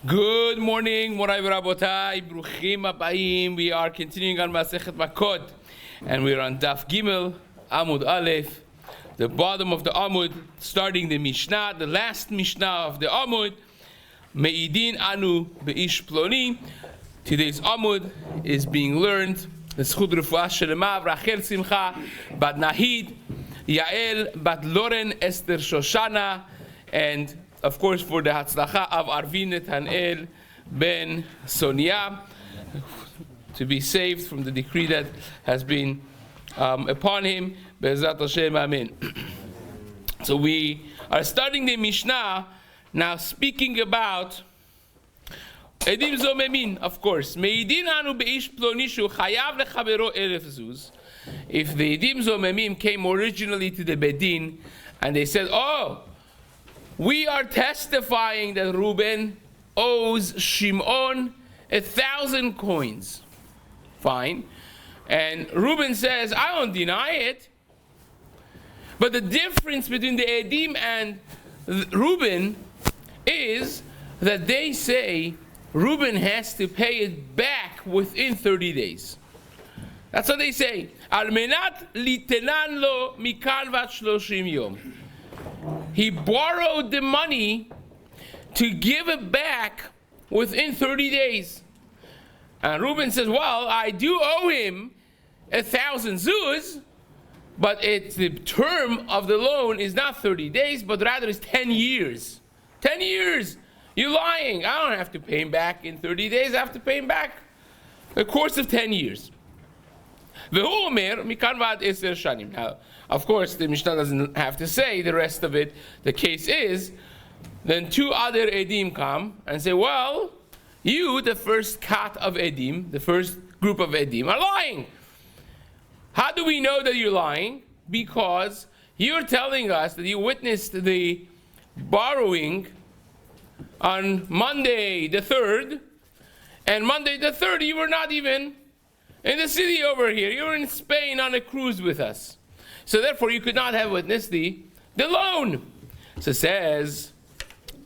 Good morning, Morai Rabotai, Bruchim Abayim. We are continuing on Masechet Makkot, and we are on Daf Gimel, Amud Aleph, the bottom of the Amud, starting the Mishnah, the last Mishnah of the Amud. Me'idin anu be'ish ploni. Today's Amud is being learned. The Zchut Refuah Shelema, Rachel Simcha, Bat Nahid, Yael, Bat Loren, Esther Shoshana, and of course, for the Hatzlacha of Arvin Netanel ben Sonia, to be saved from the decree that has been upon him. Be'ezrat Hashem, Amen. So we are starting the Mishnah now, speaking about Edim Zomemin, of course. Meidin anu beish ploni shu chayav lechavero 1,000 zuz. If the Edim Zomemim came originally to the Bedin and they said, "Oh, we are testifying that Reuben owes Shimon 1,000 coins." Fine. And Reuben says, "I don't deny it." But the difference between the Edim and Reuben is that they say Reuben has to pay it back within 30 days. That's what they say. Al menat litenan lo mikan vat 30 yom. He borrowed the money to give it back within 30 days. And Reuben says, "Well, I do owe him 1,000 zuz, but the term of the loan is not 30 days, but rather is 10 years. 10 years. You're lying. I don't have to pay him back in 30 days. I have to pay him back the course of 10 years. Now, of course, the Mishnah doesn't have to say the rest of it. The case is, then two other Edim come and say, "Well, you, the first cat of Edim, the first group of Edim, are lying. How do we know that you're lying? Because you're telling us that you witnessed the borrowing on Monday the 3rd, and Monday the 3rd you were not even in the city over here. You were in Spain on a cruise with us. So therefore you could not have witnessed the loan." So says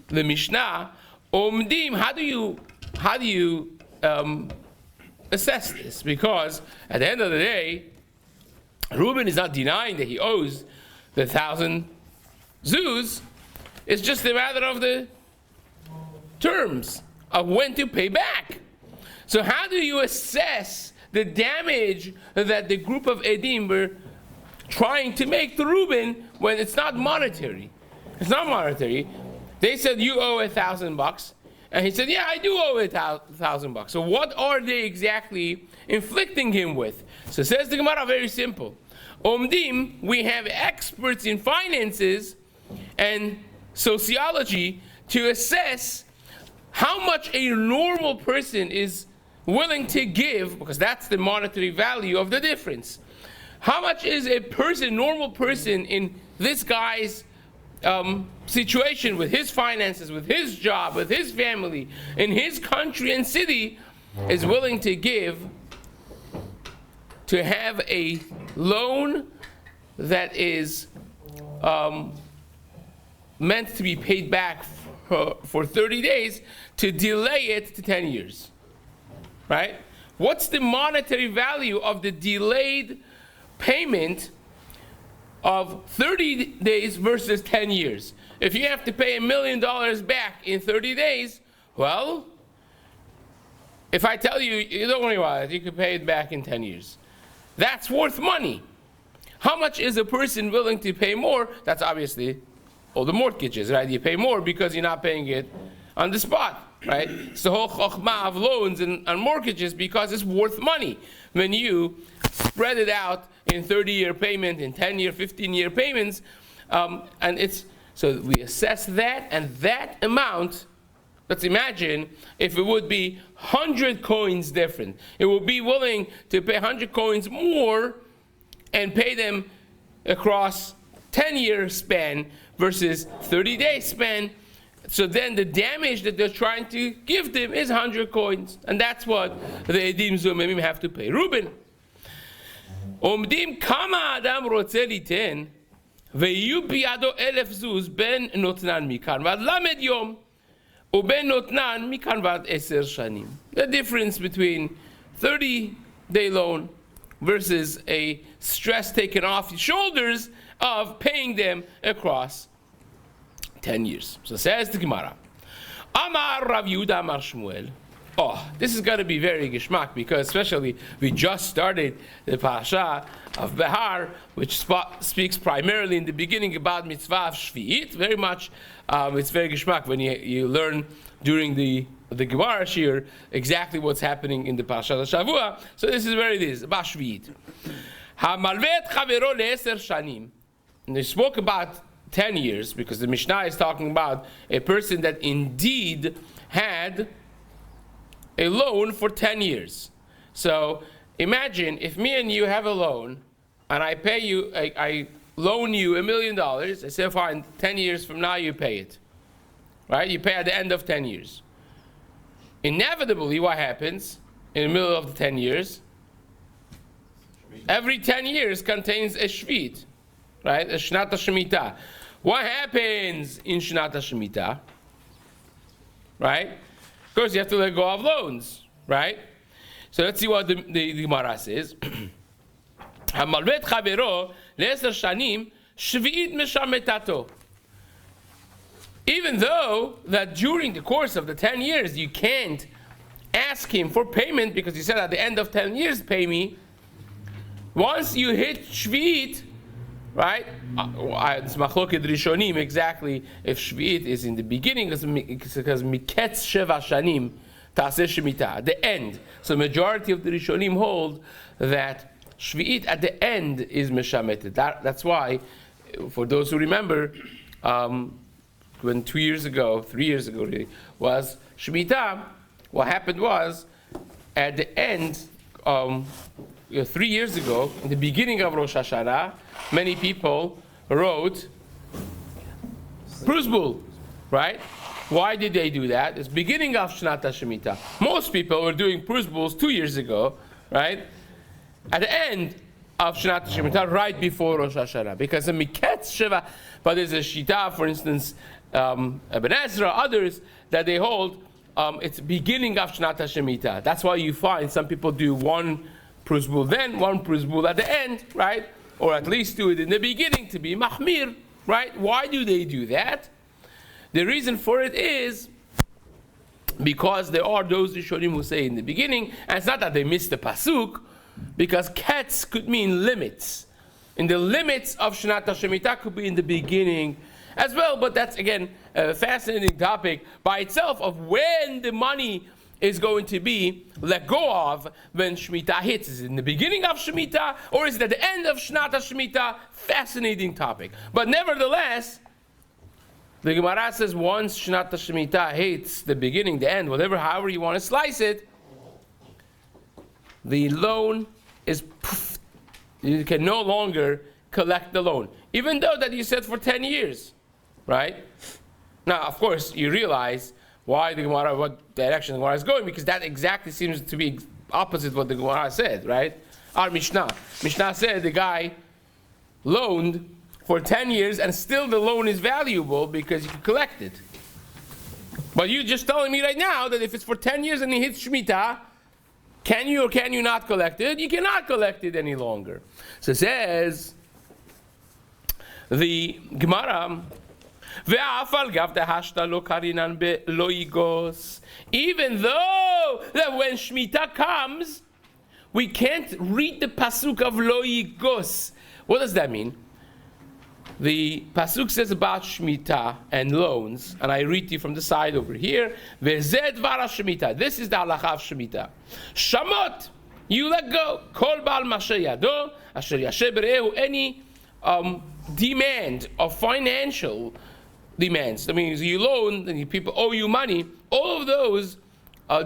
the Mishnah, Omdim, how do you assess this? Because at the end of the day, Reuben is not denying that he owes the 1,000 zuz. It's just a matter of the terms of when to pay back. So how do you assess the damage that the group of Edim were trying to make to Reuben when it's not monetary? It's not monetary. They said, "You owe $1,000. And he said, "Yeah, I do owe $1,000. So what are they exactly inflicting him with? So says the Gemara, very simple. Omdim, we have experts in finances and sociology to assess how much a normal person is willing to give, because that's the monetary value of the difference. How much is a normal person in this guy's situation, with his finances, with his job, with his family, in his country and city, is willing to give to have a loan that is meant to be paid back for 30 days, to delay it to 10 years. Right? What's the monetary value of the delayed payment of 30 days versus 10 years? If you have to pay $1 million back in 30 days, well, if I tell you, you don't worry about it, you can pay it back in 10 years. That's worth money. How much is a person willing to pay more? That's obviously all the mortgages, right? You pay more because you're not paying it on the spot, right? It's the whole chokhmah of loans and mortgages, because it's worth money. When you spread it out in 30-year payment, in 10-year, 15-year payments, and it's, so we assess that, and that amount, let's imagine if it would be 100 coins different. It would be willing to pay 100 coins more and pay them across 10-year span versus 30-day span. So then the damage that they're trying to give them is 100 coins. And that's what the Edim Zomemim have to pay. Reuben. Omdim kama adam rotze liten ve'yu biyado 1,000 zuz ben notnan mikan ועד למד יום Ubenotnan mikan vad 10 shanim. The difference between 30-day loan versus a stress taken off your shoulders of paying them across 10 years. So says the Gemara. Amar Rav Yehuda Amar Shmuel. Oh, this is going to be very geschmack because especially we just started the parasha of Behar, which speaks primarily in the beginning about mitzvah of Shvi'it. Very much, it's very geschmack when you learn during the Gemara Shir exactly what's happening in the parasha of Shavua. So this is where it is, about Shvi'it. Hamalvet chavero le10 shanim. And they spoke about 10 years because the Mishnah is talking about a person that indeed had a loan for 10 years. So imagine if me and you have a loan and I pay you, I loan you $1 million. I say, fine, 10 years from now you pay it. Right? You pay at the end of 10 years. Inevitably, what happens in the middle of the 10 years? Every 10 years contains a shvit, right? A shnata shemitah. What happens in shnata shemitah? Right? Of course, you have to let go of loans, right? So let's see what the Gemara says. Hamalvet chavero le10 shanim shvi'it meshametato. Even though that during the course of the 10 years you can't ask him for payment because he said at the end of 10 years pay me. Once you hit shvi'it, right? It's machloket rishonim exactly if shvi'it is in the beginning because miketz sheva shanim taseh shemitah, the end. So majority of the rishonim hold that shvi'it at the end is meshametet. That's why, for those who remember, when 3 years ago really, was shemitah, what happened was at the end. 3 years ago, in the beginning of Rosh Hashanah, many people wrote Prusbul, right? Why did they do that? It's beginning of Shnata Shemitah. Most people were doing Prusbuls 2 years ago, right? At the end of Shnata Shemitah, right before Rosh Hashanah. Because the Miketz Sheva, but there's a Shita, for instance, Ibn Ezra, others, that they hold, it's beginning of Shnata Shemitah. That's why you find some people do one Prusbul then, one Prusbul at the end, right? Or at least do it in the beginning to be Mahmir, right? Why do they do that? The reason for it is because there are those Rishonim who say in the beginning, and it's not that they missed the Pasuk, because Ketz could mean limits. In the limits of Shnat Shemitah could be in the beginning as well, but that's again a fascinating topic by itself of when the money is going to be let go of when Shemitah hits. Is it in the beginning of Shemitah or is it at the end of Shnat Shemitah? Fascinating topic. But nevertheless, the Gemara says once Shnat Shemitah hits the beginning, the end, whatever, however you want to slice it, the loan is poof. You can no longer collect the loan, even though that you said for 10 years, right? Now, of course, you realize why the Gemara, what direction the Gemara is going, because that exactly seems to be opposite what the Gemara said, right? Our Mishnah said the guy loaned for 10 years and still the loan is valuable because you can collect it. But you're just telling me right now that if it's for 10 years and it hits Shemitah, can you or can you not collect it? You cannot collect it any longer. So it says the Gemara, even though that when Shemitah comes, we can't read the pasuk of lo yigos. What does that mean? The pasuk says about Shemitah and loans, and I read to you from the side over here. Vezed vara Shemitah. This is the halacha of Shemitah. Shamot, you let go. Kol bal masher yado asher yasher berehu. Any demand of financial demands. That means you loan and people owe you money. All of those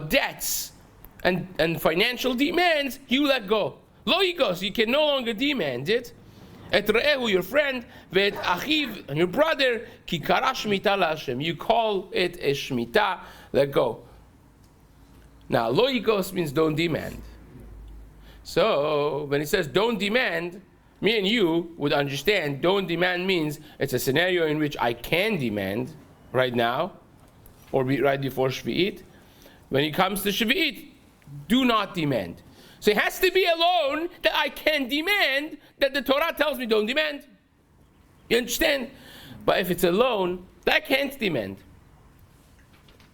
debts and financial demands, you let go. Lo yigos, you can no longer demand it. Et re'ehu, your friend, ve'et achiv, and your brother, ki kara shmita la'Hashem. You call it a shmita, let go. Now, lo yigos means don't demand. So, when it says don't demand, me and you would understand don't demand means it's a scenario in which I can demand right now, or right before Shvi'it. When it comes to Shvi'it, do not demand. So it has to be a loan that I can demand, that the Torah tells me don't demand. You understand? But if it's a loan that I can't demand,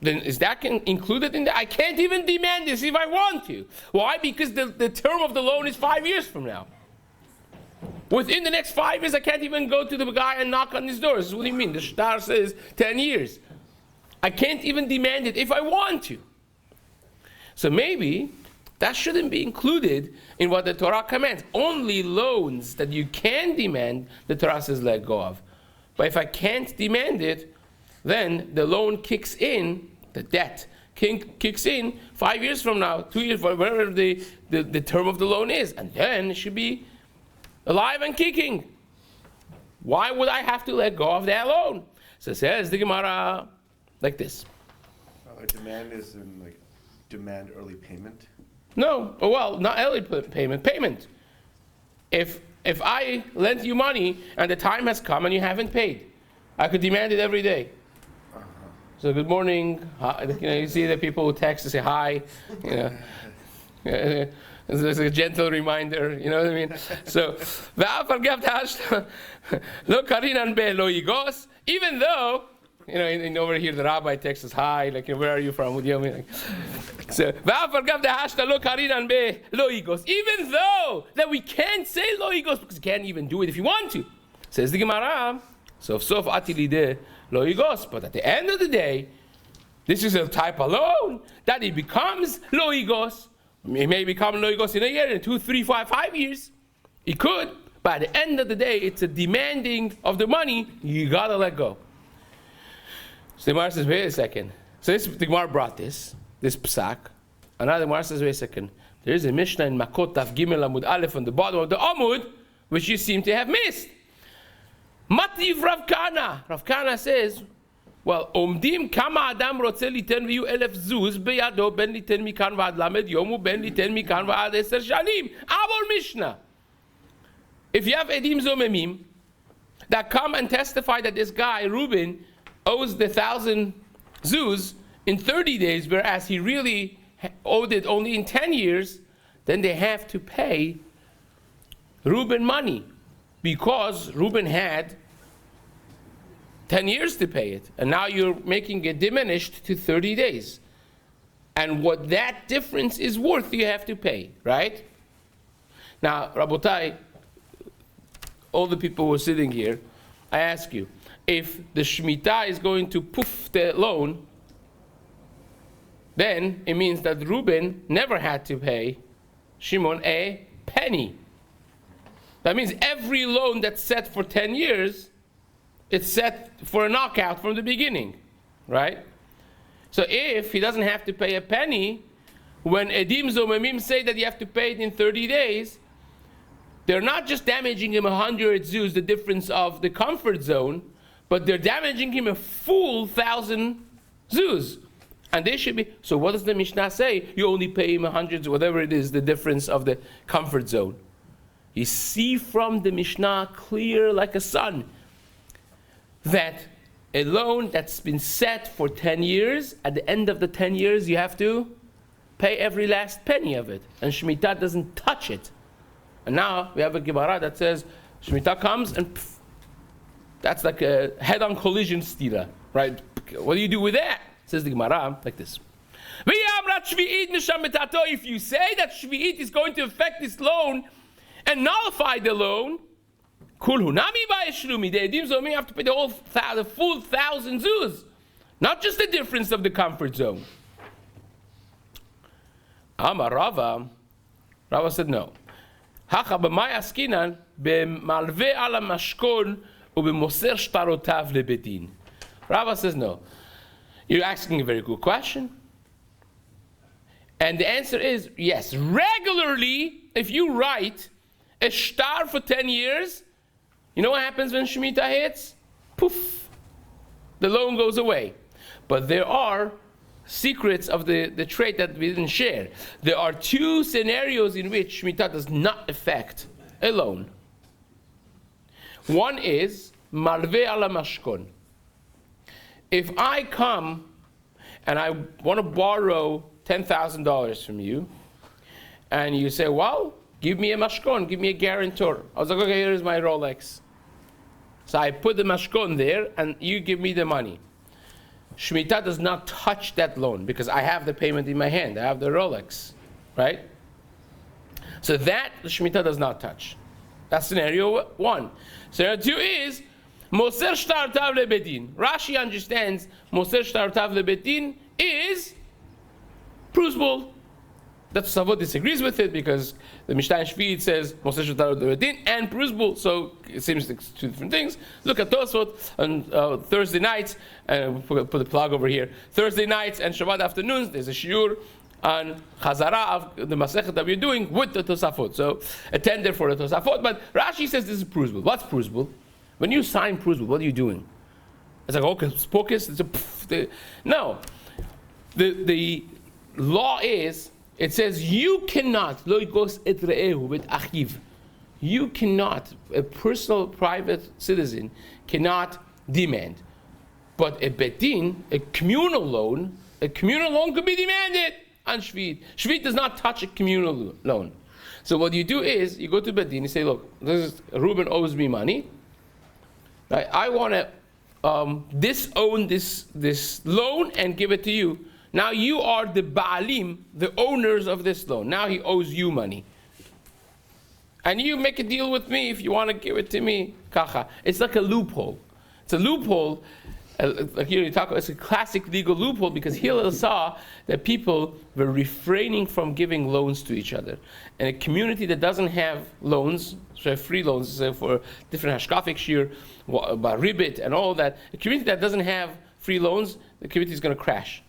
then is that included in that? I can't even demand this if I want to. Why? Because the term of the loan is 5 years from now. Within the next 5 years, I can't even go to the guy and knock on his door. What do you mean? The shtar says 10 years. I can't even demand it if I want to. So maybe that shouldn't be included in what the Torah commands. Only loans that you can demand, the Torah says let go of. But if I can't demand it, then the loan kicks in, the debt kicks in 5 years from now, 2 years, whatever the term of the loan is. And then it should be alive and kicking. Why would I have to let go of that loan? So it says the Gemara like this. Demand is in like demand early payment? No, well, not early payment, payment. If I lent you money and the time has come and you haven't paid, I could demand it every day. So good morning, you see the people who text to say hi, there's a gentle reminder, you know what I mean? So, even though, and over here the rabbi texts us hi, like, where are you from? Amud Yomi? So, even though that we can't say lo yigos because you can't even do it if you want to. Says the Gemara, sof atilide lo yigos, but at the end of the day, this is a type of loan that it becomes lo yigos. It may become lo yigos in a year, in 2, 3, 5 years. It could, but at the end of the day, it's a demanding of the money. You gotta let go. So the Gemara says, wait a second. So the Gemara brought this psak. And now the Gemara says, wait a second. There is a Mishnah in Makkot Daf Gimel Amud Aleph on the bottom of the Amud, which you seem to have missed. Mativ Rav Kana. Rav Kana says, well, Omdim kama adam rotze liten v'yu 1,000 zuz beyado ben liten mikan v'ad lamed yomu ben liten mikan v'ad 10 shanim. Our Mishnah. If you have edim zomemim that come and testify that this guy Reuben owes the 1,000 zuz in 30 days, whereas he really owed it only in 10 years, then they have to pay Reuben money because Reuben had 10 years to pay it, and now you're making it diminished to 30 days. And what that difference is worth, you have to pay, right? Now, Rabotai, all the people who are sitting here, I ask you, if the Shemitah is going to poof the loan, then it means that Reuben never had to pay Shimon a penny. That means every loan that's set for 10 years, it's set for a knockout from the beginning, right? So if he doesn't have to pay a penny, when Edim Zomemim say that you have to pay it in 30 days, they're not just damaging him 100 zuz, the difference of the comfort zone, but they're damaging him a full 1,000 zuz. And they should be, so what does the Mishnah say? You only pay him 100, whatever it is, the difference of the comfort zone. You see from the Mishnah clear like a sun that a loan that's been set for 10 years, at the end of the 10 years, you have to pay every last penny of it. And Shemitah doesn't touch it. And now we have a Gemara that says, Shemitah comes and pff, that's like a head-on collision stira, right? What do you do with that? Says the Gemara like this. If you say that Shvi'it is going to affect this loan and nullify the loan, the Edim Zomim have to pay the full 1,000 zuz, not just the difference of the comfort zone. Amar Rava said no. Hacha b'may askinan b'malve ala mashkon u'b'moser shtarotav lebedin. Rava says no. You're asking a very good question. And the answer is yes. Regularly, if you write a shtar for 10 years, you know what happens when Shemitah hits? Poof. The loan goes away. But there are secrets of the trade that we didn't share. There are 2 scenarios in which Shemitah does not affect a loan. One is Malve ala Mashkon. If I come and I want to borrow $10,000 from you, and you say, well, give me a mashkon, give me a guarantor. I was like, okay, here's my Rolex. So I put the mashkon there, and you give me the money. Shemitah does not touch that loan because I have the payment in my hand. I have the Rolex, right? So that the Shemitah does not touch. That's scenario one. Scenario two is Moser Shtartav Lebedin. Rashi understands Moser Shtartav Lebedin is Prusbul. That Savot disagrees with it because the Mishnah in Shvi'it says Moser Shtartav Lebedin and Prusbul, so it seems like two different things. Look at Tosfot on Thursday nights, and put the plug over here. Thursday nights and Shabbat afternoons, there's a shiur on Chazara of the Masechet that we're doing with the Tosafot. So attend there for the Tosafot. But Rashi says this is Prusbul. What's Prusbul? When you sign Prusbul, what are you doing? It's like, okay, pocus. No. The law is, it says you cannot, you cannot, a personal, private citizen cannot demand. But a betin, a communal loan could be demanded on Shvit. Shvit does not touch a communal loan. So what you do is, you go to Bedin, you say, look, Reuben owes me money. Right? I want to disown this loan and give it to you. Now you are the Baalim, the owners of this loan. Now he owes you money. And you make a deal with me if you want to give it to me. Kacha. It's like a loophole. It's a loophole. Like here you talk, it's a classic legal loophole because Hillel saw that people were refraining from giving loans to each other. And a community that doesn't have loans, so free loans, so for different hashkafic shir, about ribbit and all that, a community that doesn't have free loans, the community is going to crash.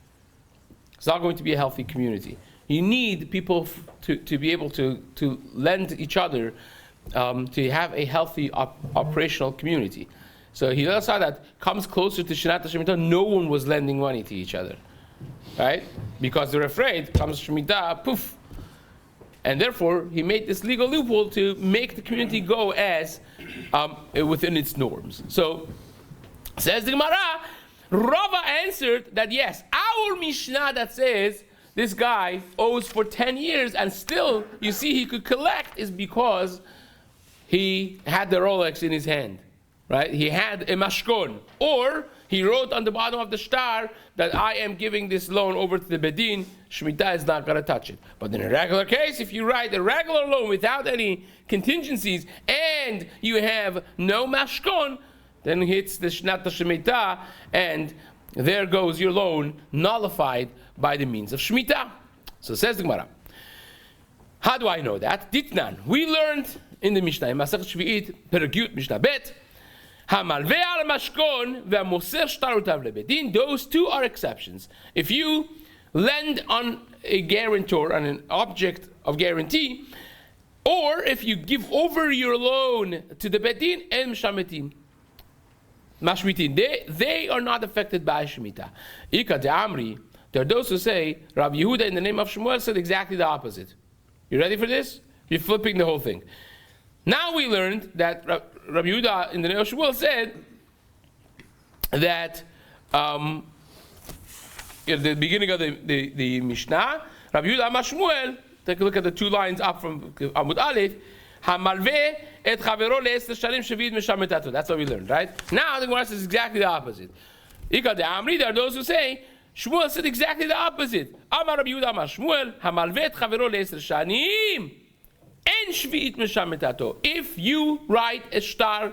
It's not going to be a healthy community. You need people to be able to lend each other to have a healthy operational community. So he saw that comes closer to Shinat Shemitah, no one was lending money to each other. Right? Because they're afraid, comes Shemitah, poof. And therefore, he made this legal loophole to make the community go as within its norms. So, says the Gemara, Rava answered that yes, our Mishnah that says this guy owes for 10 years and still, you see, he could collect is because he had the Rolex in his hand. Right? He had a mashkon. Or he wrote on the bottom of the star that I am giving this loan over to the Bedin. Shemitah is not going to touch it. But in a regular case, if you write a regular loan without any contingencies and you have no mashkon, then hits the Shnat Shemitah and there goes your loan nullified by the means of Shemitah. So says the Gemara. How do I know that? Ditnan. We learned in the Mishnah, in Masechet Shvi'it, Perek Yud, Mishnah Bet, those two are exceptions. If you lend on a guarantor, on an object of guarantee, or if you give over your loan to the Bedin, and Mashmitin, they are not affected by Shemitah. Ika de Amri, there are those who say, Rabbi Yehuda in the name of Shmuel said exactly the opposite. You ready for this? You're flipping the whole thing. Now we learned that Rabbi Yehuda in the name of Shmuel said that at the beginning of the Mishnah, Rabbi Yehuda Amar Shmuel, take a look at the two lines up from Amud Aleph, Hamalveh et chavero le'ester shalim shavid meshametato. That's what we learned, right? Now the Gemara says exactly the opposite. Ika de Amri, there are those who say Shmuel said exactly the opposite. Amar Rabbi Yehuda Amar Shmuel, Hamalveh et chavero le'ester shalim. If you write a star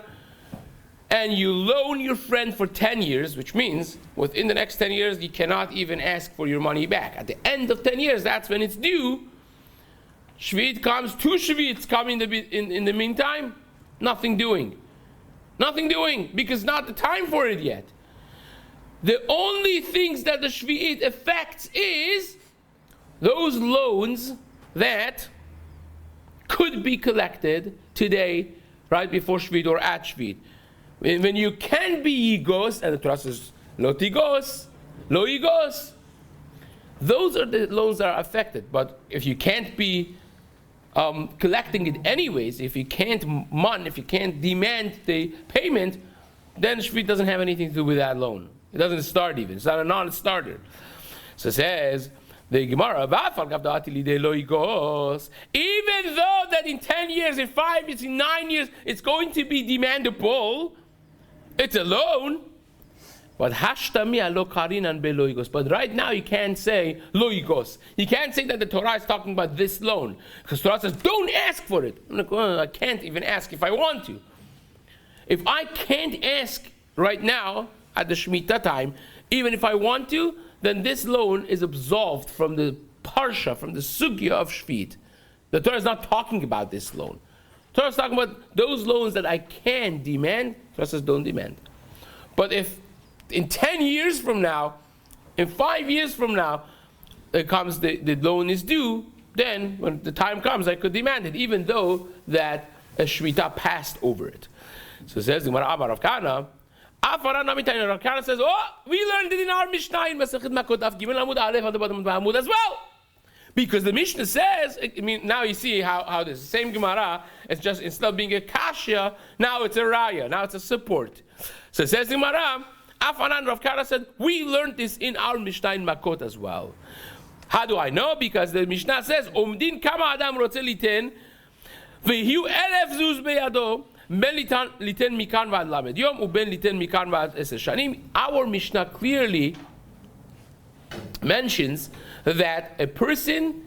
and you loan your friend for 10 years, which means within the next 10 years you cannot even ask for your money back. At the end of 10 years, that's when it's due. Shvit comes, 2 Shvits come in the meantime, nothing doing. Nothing doing, because not the time for it yet. The only things that the Shvit affects is those loans that could be collected today, right before Shvit or at Shvit. When you can be yigos, and the Torah says, lo tigos, lo yigos, those are the loans that are affected. But if you can't be collecting it anyways, if you can't if you can't demand the payment, then Shvit doesn't have anything to do with that loan. It doesn't start even. It's not a non-starter. So it says, the Gemara, even though that in 10 years, in 5 years, in 9 years, it's going to be demandable, it's a loan. But but right now you can't say loigos. You can't say that the Torah is talking about this loan. Because Torah says, don't ask for it. I'm like, well, I can't even ask if I want to. If I can't ask right now at the Shemitah time, even if I want to, then this loan is absolved from the parsha, from the sugya of Shvit. The Torah is not talking about this loan. The Torah is talking about those loans that I can demand. The Torah says don't demand. But if in 10 years from now, in 5 years from now, it comes the loan is due, then when the time comes, I could demand it, even though that a Shvita passed over it. So it says, the Gemara Amar Rav Kana, Rav Kana says, oh, we learned it in our Mishnah in Masechet Makkot Daf Gimel Amud Aleph on the bottom of the Amud as well. Because the Mishnah says, I mean, now you see how this same Gemara, it's just, instead of being a kasha, now it's a raya, now it's a support. So it says the Gemara, Afanan Rav Kana said, we learned this in our Mishnah in Makkot as well. How do I know? Because the Mishnah says, Omdin kama adam rotze liten, v'hiu elef zuz beyado, ben liten mikan v'ad lamed yom, uben liten mikan v'ad eser shanim. Our Mishnah clearly mentions that a person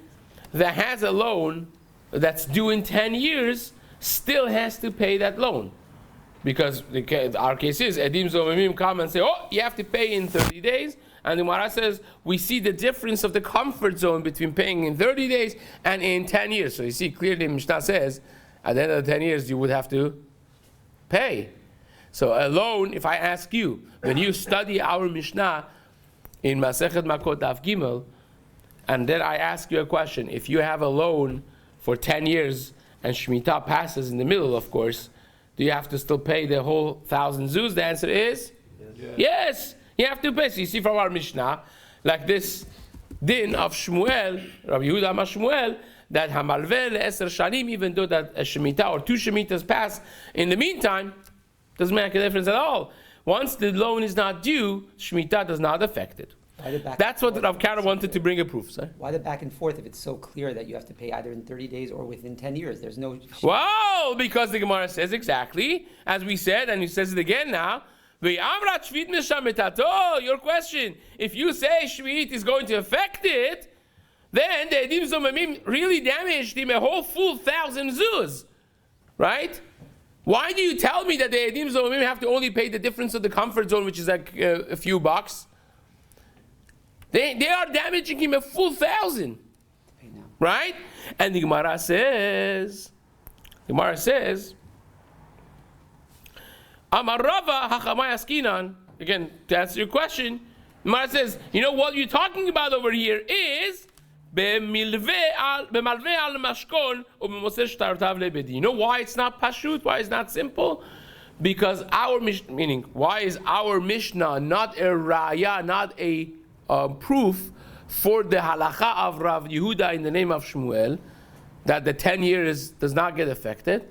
that has a loan that's due in 10 years still has to pay that loan. Because our case is, Edim Zomimim come and say, oh, you have to pay in 30 days. And the Gemara says, we see the difference of the comfort zone between paying in 30 days and in 10 years. So you see, clearly Mishnah says, at the end of the 10 years, you would have to pay. So a loan, if I ask you, when you study our Mishnah in Masechet Makkot Daf Gimel, and then I ask you a question, if you have a loan for 10 years and Shemitah passes in the middle, of course, do you have to still pay the whole 1,000 zuz? The answer is yes. You have to pay. So you see from our Mishnah, like this din of Shmuel, Rabbi Yehuda Amar Shmuel, that hamalvel eser shanim, even though that a Shemitah or 2 Shemitas pass, in the meantime, doesn't make a difference at all. Once the loan is not due, Shemitah does not affect it. That's what Rav Kana wanted to bring a proof. Sorry? Why the back and forth if it's so clear that you have to pay either in 30 days or within 10 years? There's no... Well, because the Gemara says exactly, as we said, and he says it again now, your question, if you say Shvit is going to affect it, then the Edim Zomimim really damaged him a whole full 1,000 zuz. Right? Why do you tell me that the Edim Zomimim have to only pay the difference of the comfort zone, which is like a few bucks? They are damaging him a full 1,000. Right? And the Gemara says, Amar Rava hachamay askinan. Again, to answer your question, the Gemara says, you know what you're talking about over here is b'malveh al mashkon u'b'moser shtartav lebedi. You know why it's not pashut? Why it's not simple? Because our Mishnah, meaning why is our Mishnah not a raya, not a proof for the halacha of Rav Yehuda in the name of Shmuel, that the 10 years does not get affected?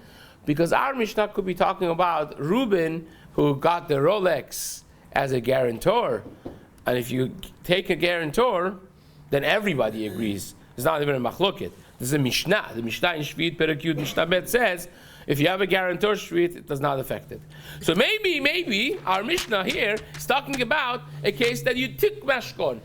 Because our Mishnah could be talking about Reuben, who got the Rolex as a guarantor. And if you take a guarantor, then everybody agrees. It's not even a machloket. This is a Mishnah. The Mishnah in Shvit, Perek Yud, Mishnah Bet says, if you have a guarantor Shvit, it does not affect it. So maybe our Mishnah here is talking about a case that you took mashkon,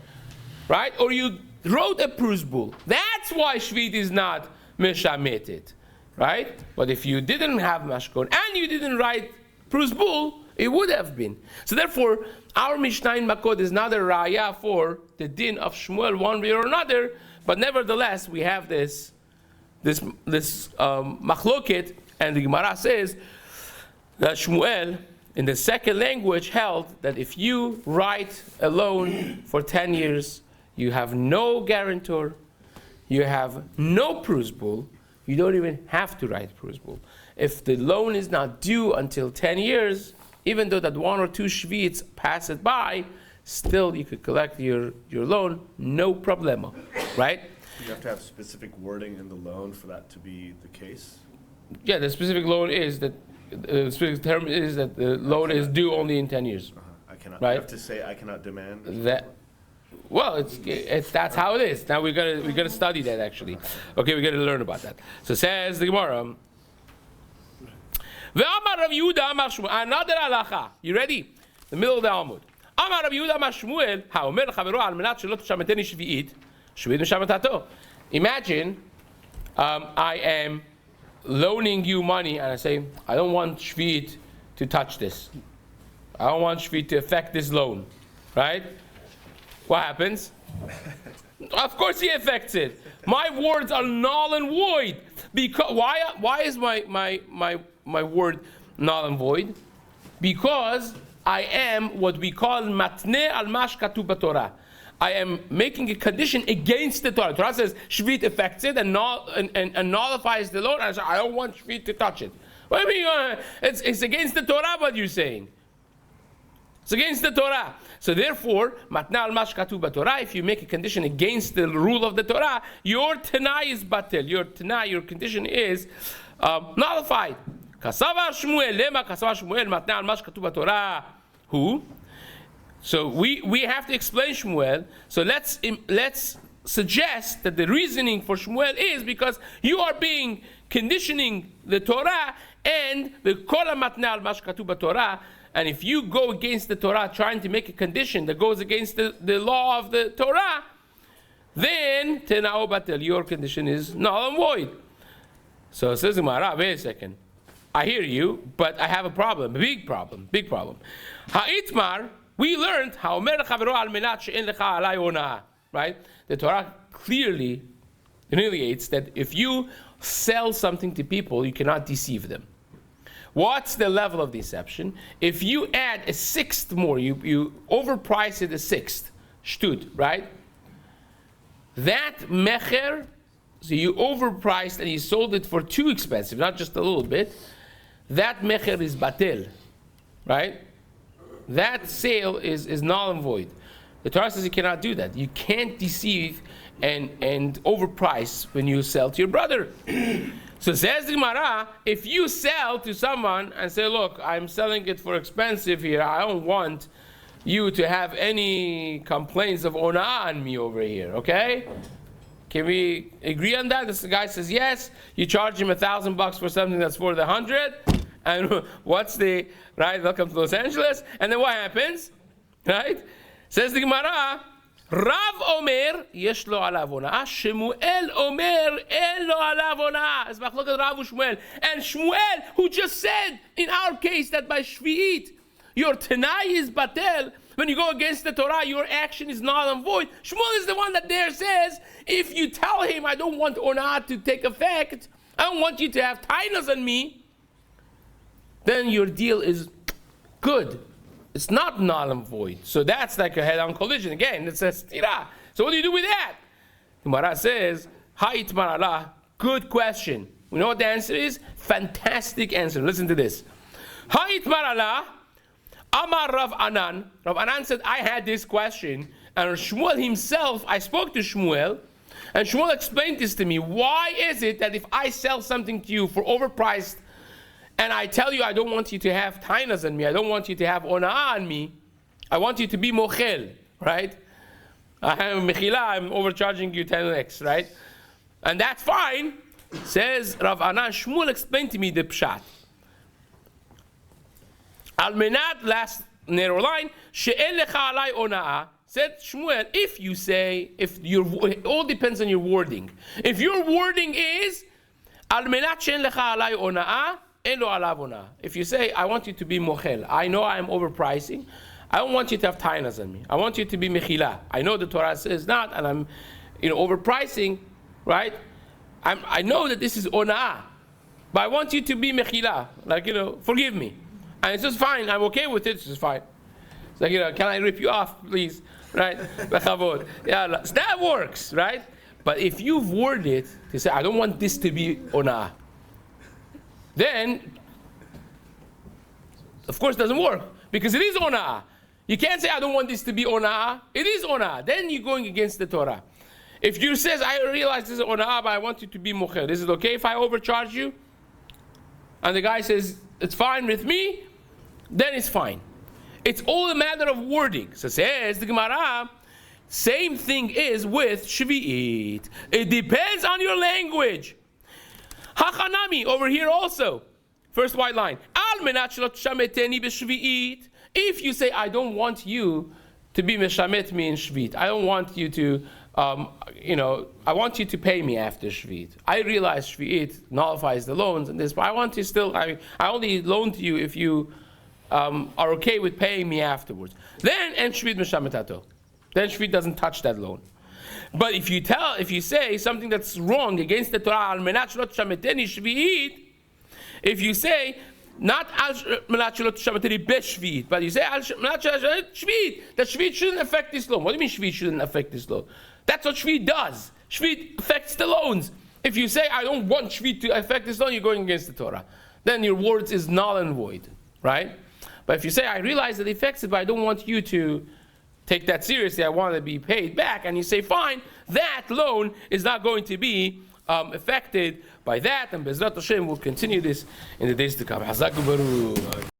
right? Or you wrote a prusbul. That's why Shvit is not meshametet, right? But if you didn't have mashkon and you didn't write prusbul, it would have been. So therefore, our Mishnah in Makkot is not a raya for the din of Shmuel one way or another, but nevertheless we have this machloket. And the Gemara says that Shmuel, in the second language, held that if you write a loan for 10 years, you have no guarantor, you have no prusbul, you don't even have to write prusbul. If the loan is not due until 10 years, even though that 1 or 2 shvits pass it by, still you could collect your loan, no problema, right? You have to have specific wording in the loan for that to be the case? Yeah, the specific loan is that the specific term is that the loan is due only in 10 years. I cannot. Right? You have to say I cannot demand. Well, it's that's how it is. Now we gotta study that actually. Okay, we gotta learn about that. So says the Gemara. Ve'amar Rav Yehuda amar Shmuel. Another halacha. You ready? The middle of the Amud. Amar Rav Yehuda amar Shmuel. Ha'omer chavero al menat shelo tishameteni shvi'it. Shvi'it mishametato. Imagine, I am loaning you money, and I say, I don't want shvi'it to touch this. I don't want shvi'it to affect this loan, right? What happens? Of course he affects it. My words are null and void. Because why is my word null and void? Because I am what we call matne al mash katuv b'Torah. I am making a condition against the Torah. The Torah says shvit affects it and nullifies the loan. And I say, I don't want shvit to touch it. What do you mean? It's against the Torah what you're saying. It's against the Torah. So therefore, matna al mash katuv b'Torah, if you make a condition against the rule of the Torah, your tanai is batel. Your condition is nullified. Kasava Shmuel, lema kasava Shmuel, matna al mash katuv b'Torah. Who? So we have to explain Shmuel. So let's suggest that the reasoning for Shmuel is because you are conditioning the Torah and the kol matna al mash katuv b'Torah. And if you go against the Torah, trying to make a condition that goes against the law of the Torah, then tenao batel, your condition is null and void. So it says Gemara, wait a second. I hear you, but I have a problem, a big problem. Ha'itmar, we learned how right? The Torah clearly delineates that if you sell something to people, you cannot deceive them. What's the level of deception? If you add a sixth more, you overprice it a sixth, shtut, right? That mecher, so you overpriced and you sold it for too expensive, not just a little bit, that mecher is batel, right? That sale is null and void. The Torah says you cannot do that. You can't deceive and overprice when you sell to your brother. So says the Gemara, if you sell to someone and say, look, I'm selling it for expensive here, I don't want you to have any complaints of ona'ah on me over here, okay? Can we agree on that? This guy says yes, you charge him $1,000 for something that's worth 100, and what's the, right, welcome to Los Angeles, and then what happens, right? Says the Gemara, Rav Omer, yesh lo alav ona'ah. Shmuel Omer, en lo alav ona'ah. It's look at Rav Shmuel. And Shmuel, who just said, in our case, that by Shvi'it, your Tanai is batel. When you go against the Torah, your action is null and void. Shmuel is the one that there says, if you tell him, I don't want ona'ah to take effect, I don't want you to have tainas on me, then your deal is good. It's not null and void. So that's like a head-on collision. Again, it says tira. So what do you do with that? Gemara says, Ha'it marala. Good question. You know what the answer is? Fantastic answer. Listen to this. Ha'it marala. Amar Rav Anan. Rav Anan said, I had this question. And Shmuel himself, I spoke to Shmuel. And Shmuel explained this to me. Why is it that if I sell something to you for overpriced, and I tell you I don't want you to have tainas on me, I don't want you to have ona'ah on me, I want you to be mochel, right? I am mechila, I'm overcharging you 10x, right? And that's fine. Says Rav Anan, Shmuel explained to me the pshat. Al menat, last narrow line, she'en lecha alai ona'ah. Said Shmuel, if you say, it all depends on your wording. If your wording is, al menat she'en lecha alai ona'ah, if you say, I want you to be mochel, I know I'm overpricing, I don't want you to have tainas on me, I want you to be mechila. I know the Torah says not, and I'm overpricing, right? I know that this is ona'ah, but I want you to be mechila, like, forgive me. And it's just fine, I'm okay with it, it's just fine. It's like, can I rip you off, please? Right? Yeah, so that works, right? But if you've worded it to say, I don't want this to be ona'ah, then, of course, it doesn't work. Because it is ona'ah. You can't say, I don't want this to be ona'ah. It is ona'ah. Then you're going against the Torah. If you says, I realize this is ona'ah, but I want you to be mochel. Is it okay if I overcharge you? And the guy says, it's fine with me, then it's fine. It's all a matter of wording. So says the Gemara, Same thing is with Shvi'it. It depends on your language. Hachanami, over here also. First white line. Al menat shelo tshameteni b'shvi'it. If you say, I don't want you to be meshamet me in Shvit. I don't want you to, I want you to pay me after Shvit. I realize Shvit nullifies the loans and this, but I want to still, I only loan to you if you are okay with paying me afterwards. Then, and Shvit meshametato. Then Shvit doesn't touch that loan. But if you say something that's wrong against the Torah, al menat shelo tshameteni Shvit, if you say, not al menat shelo tshameteni b'shvit, but you say al menat shelo shvit, that Shvit shouldn't affect this loan. What do you mean Shvit shouldn't affect this loan? That's what Shvit does. Shvit affects the loans. If you say, I don't want Shvit to affect this loan, you're going against the Torah. Then your words is null and void, right? But if you say, I realize that it affects it, but I don't want you to take that seriously, I want to be paid back, and you say, fine, that loan is not going to be affected by that, and Bezrat Hashem will continue this in the days to come. Hazak Baruch.